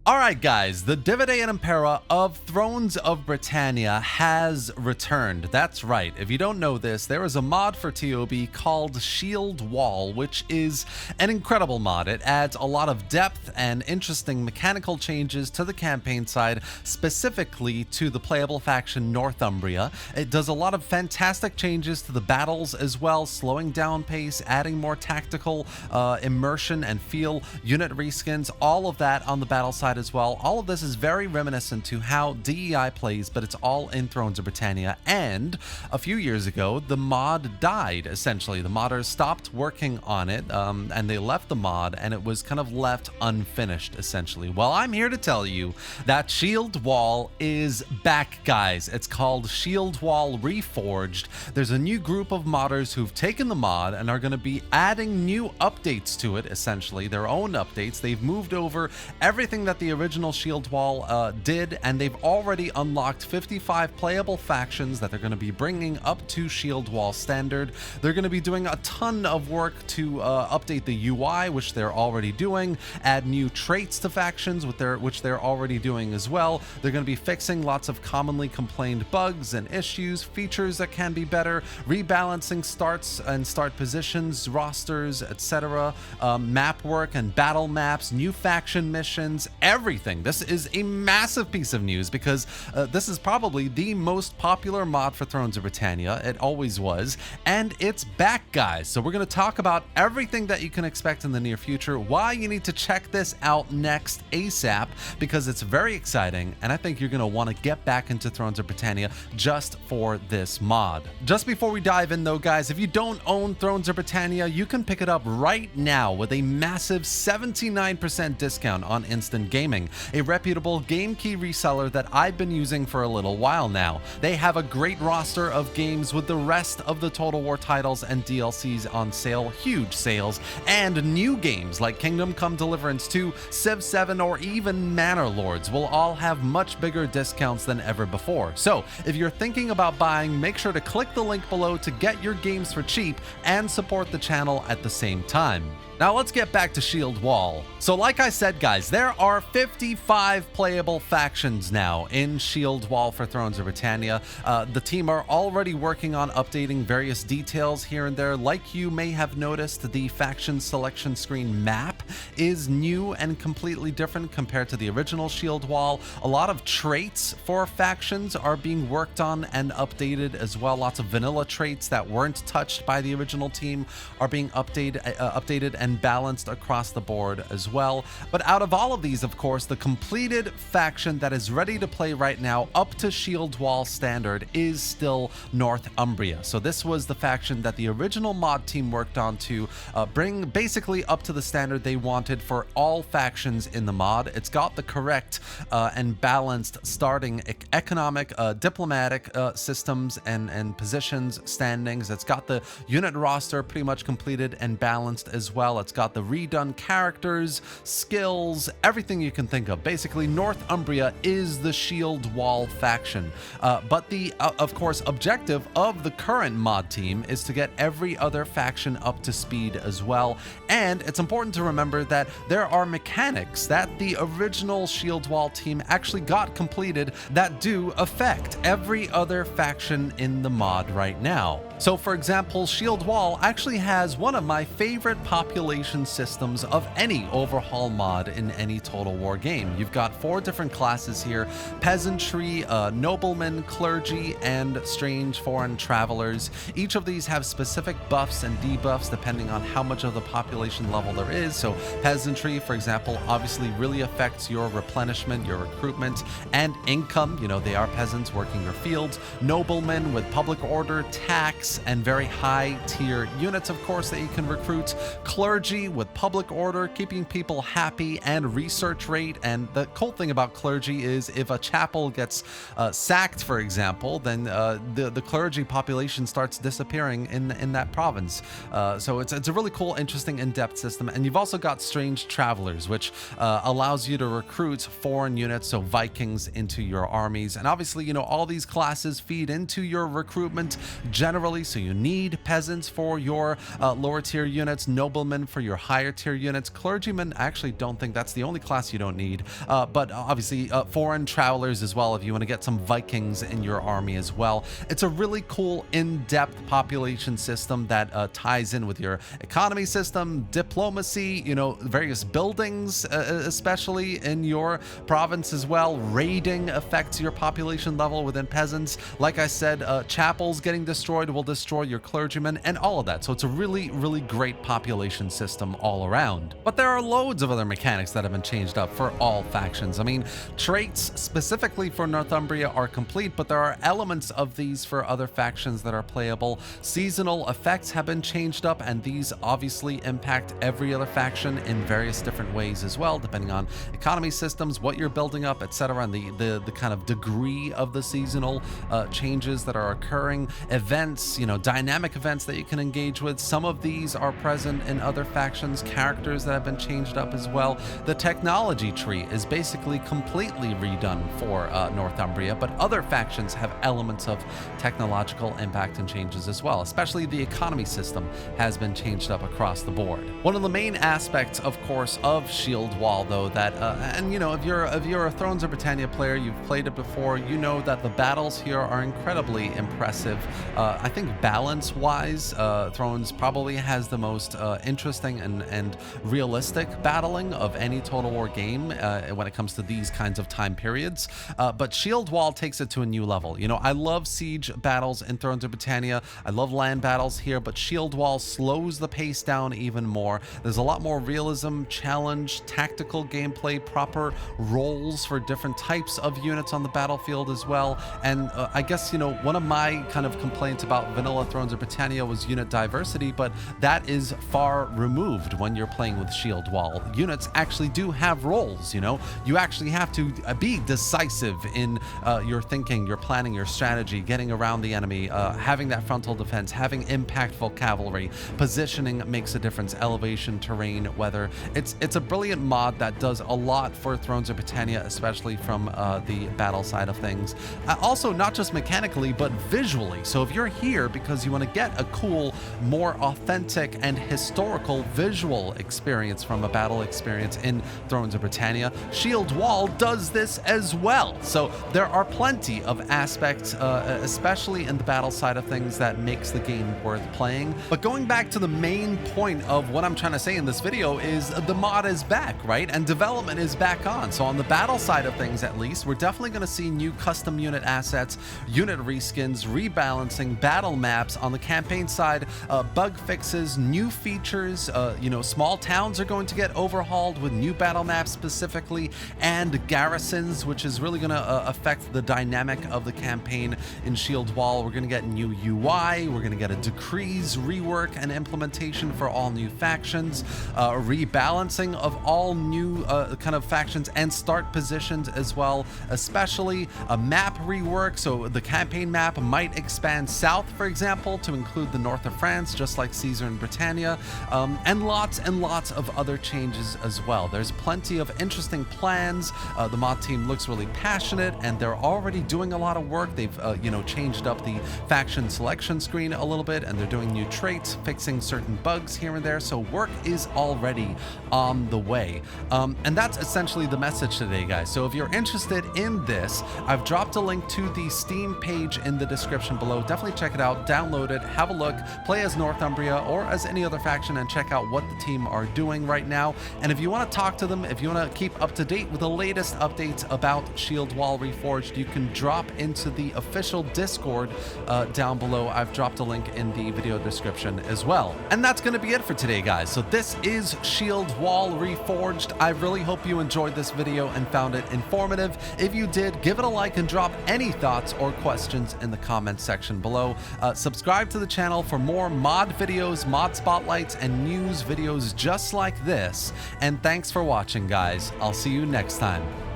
Alright guys, the Divide and Impera of Thrones of Britannia has returned. That's right, if you don't know this, there is a mod for TOB called Shield Wall, which is an incredible mod. It adds a lot of depth and interesting mechanical changes to the campaign side, specifically to the playable faction Northumbria. It does a lot of fantastic changes to the battles as well, slowing down pace, adding more tactical immersion and feel, unit reskins, all of that on the battle side as well. All of this is very reminiscent to how DEI plays, but it's all in Thrones of Britannia. And a few years ago, the mod died, essentially. The modders stopped working on it, and they left the mod, and it was kind of left unfinished, essentially. Well, I'm here to tell you that Shield Wall is back, guys. It's called Shield Wall Reforged. There's a new group of modders who've taken the mod and are going to be adding new updates to it, essentially, their own updates. They've moved over everything that the original Shield Wall did, and they've already unlocked 55 playable factions that they're going to be bringing up to Shield Wall standard. They're going to be doing a ton of work to update the UI, which they're already doing, add new traits to factions, which they're already doing as well. They're going to be fixing lots of commonly complained bugs and issues, features that can be better, rebalancing starts and start positions, rosters, etc., map work and battle maps, new faction missions, everything. This is a massive piece of news because this is probably the most popular mod for Thrones of Britannia. It always was, and it's back, guys. So we're going to talk about everything that you can expect in the near future, why you need to check this out next ASAP, because it's very exciting, and I think you're going to want to get back into Thrones of Britannia just for this mod. Just before we dive in though, guys, if you don't own Thrones of Britannia, you can pick it up right now with a massive 79% discount on Instant Gaming, a reputable game key reseller that I've been using for a little while now. They have a great roster of games with the rest of the Total War titles and DLCs on sale, huge sales, and new games like Kingdom Come Deliverance 2, Civ 7, or even Manor Lords will all have much bigger discounts than ever before. So if you're thinking about buying, make sure to click the link below to get your games for cheap and support the channel at the same time. Now let's get back to Shield Wall. So like I said, guys, there are 55 playable factions now in Shield Wall for Thrones of Britannia. The team are already working on updating various details here and there. Like you may have noticed, the faction selection screen map is new and completely different compared to the original Shield Wall. A lot of traits for factions are being worked on and updated as well. Lots of vanilla traits that weren't touched by the original team are being updated and balanced across the board as well. But out of all of these, of course, the completed faction that is ready to play right now up to Shield Wall standard is still Northumbria. So this was the faction that the original mod team worked on to bring basically up to the standard they wanted for all factions in the mod. It's got the correct and balanced starting economic, diplomatic systems and positions, standings. It's got the unit roster pretty much completed and balanced as well. It's got the redone characters, skills, everything you can think of. Basically, Northumbria is the Shield Wall faction. But the, of course, objective of the current mod team is to get every other faction up to speed as well. And it's important to remember that there are mechanics that the original Shield Wall team actually got completed that do affect every other faction in the mod right now. So, for example, Shield Wall actually has one of my favorite population systems of any overhaul mod in any Total War game. You've got 4 different classes here: peasantry, noblemen, clergy, and strange foreign travelers. Each of these have specific buffs and debuffs depending on how much of the population level there is. So peasantry, for example, obviously really affects your replenishment, your recruitment, and income. You know, they are peasants working your fields. Noblemen with public order, tax, and very high tier units, of course, that you can recruit. Clergy with public order, keeping people happy, and research rate. And the cool thing about clergy is if a chapel gets sacked, for example, then the clergy population starts disappearing in that province. So it's a really cool, interesting, in-depth system. And you've also got strange travelers, which allows you to recruit foreign units, so Vikings, into your armies. And obviously, you know, all these classes feed into your recruitment generally early, so you need peasants for your lower tier units, noblemen for your higher tier units. Clergymen, I actually don't think that's the only class you you don't need. But obviously foreign travelers as well, if you want to get some Vikings in your army as well. It's a really cool in-depth population system that ties in with your economy system, diplomacy, you know, various buildings, especially in your province as well. Raiding affects your population level within peasants. Like I said, chapels getting destroyed will destroy your clergymen and all of that. So it's a really, really great population system all around. But there are loads of other mechanics that have been changed up for all factions. I mean, traits specifically for Northumbria are complete, but there are elements of these for other factions that are playable. Seasonal effects have been changed up, and these obviously impact every other faction in various different ways as well, depending on economy systems, what you're building up, etc., and the kind of degree of the seasonal changes that are occurring. Events, you know, dynamic events that you can engage with. Some of these are present in other factions. Characters that have been changed up as well. The technology tree is basically completely redone for Northumbria, but other factions have elements of technological impact and changes as well. Especially the economy system has been changed up across the board. One of the main aspects, of course, of Shield Wall, though, that and you know, if you're a Thrones of Britannia player, you've played it before, you know that the battles here are incredibly impressive. I think balance-wise, Thrones probably has the most interesting and realistic battling of any Total War game when it comes to these kinds of time periods. But Shield Wall takes it to a new level. You know, I love siege battles in Thrones of Britannia. I love land battles here, but Shield Wall slows the pace down even more. There's a lot more realism, challenge, tactical gameplay, proper roles for different types of units on the battlefield as well. And I guess, you know, one of my kind of complaints about vanilla Thrones of Britannia was unit diversity, but that is far removed when you're playing with Shield Wall. Units actually do have roles, you know. You actually have to be decisive in your thinking, your planning, your strategy, getting around the enemy, having that frontal defense, having impactful cavalry. Positioning makes a difference. Elevation, terrain, weather. It's a brilliant mod that does a lot for Thrones of Britannia, especially from the battle side of things. Also, not just mechanically, but visually. So if you're here because you want to get a cool, more authentic and historical visual experience from a battle experience in Thrones of Britannia, Shield Wall does this as well. So there are plenty of aspects, especially in the battle side of things, that makes the game worth playing. But going back to the main point of what I'm trying to say in this video is the mod is back, right? And development is back on. So on the battle side of things, at least, we're definitely going to see new custom unit assets, unit reskins, rebalancing, battle maps. On the campaign side, bug fixes, new features. You know, small towns are going to get overhauled with new battle maps specifically, and garrisons, which is really going to affect the dynamic of the campaign in Shield Wall. We're going to get new UI. We're going to get a decrees rework and implementation for all new factions, rebalancing of all new kind of factions and start positions as well, especially a map rework. So the campaign map might expand south, for example, to include the north of France, just like Caesar and Britannia, and lots of other changes as well. There's plenty of interesting plans. The mod team looks really passionate, and they're already doing a lot of work. They've you know, changed up the faction selection screen a little bit, and they're doing new traits, fixing certain bugs here and there. So work is already on the way. And that's essentially the message today, guys. So if you're interested in this, I've dropped a link to the Steam page in the description below. Definitely check it out, download it, have a look, play as Northumbria or as any other faction, and check out what the team are doing right now. And if you want to talk to them, if you want to keep up to date with the latest updates about Shield Wall Reforged, you can drop into the official Discord down below. I've dropped a link in the video description as well. And that's going to be it for today, guys. So this is Shield Wall Reforged. I really hope you enjoyed this video and found it informative. If you did, give it a like and drop any thoughts or questions in the comment section below. Subscribe to the channel for more mod videos, mod spotlights, and news videos just like this. And thanks for watching, guys. I'll see you next time.